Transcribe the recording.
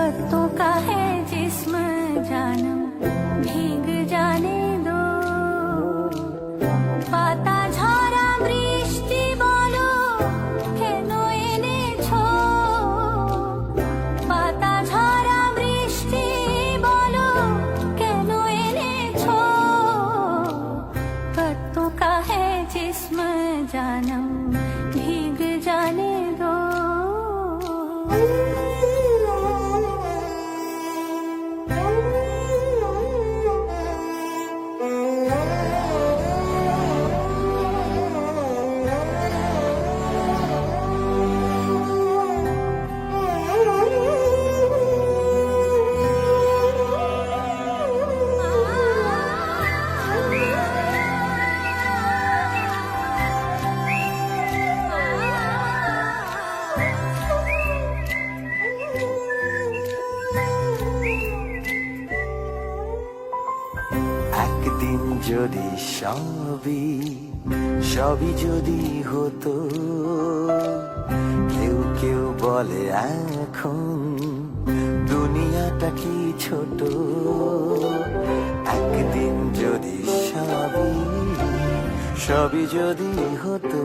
पत्तों का है जिस्म जानम भीग जाने दो पाता झरा বৃষ্টি বলো কেন এনেছো পাতা ঝরা বৃষ্টি বলো কেন এনেছো पत्तों का है जिस्म जानम भीग जाने दो একদিন যদি সবই যদি হতো, কেউ কেউ বলে এখন দুনিয়াটা কি ছোট। একদিন যদি সবই যদি হতো।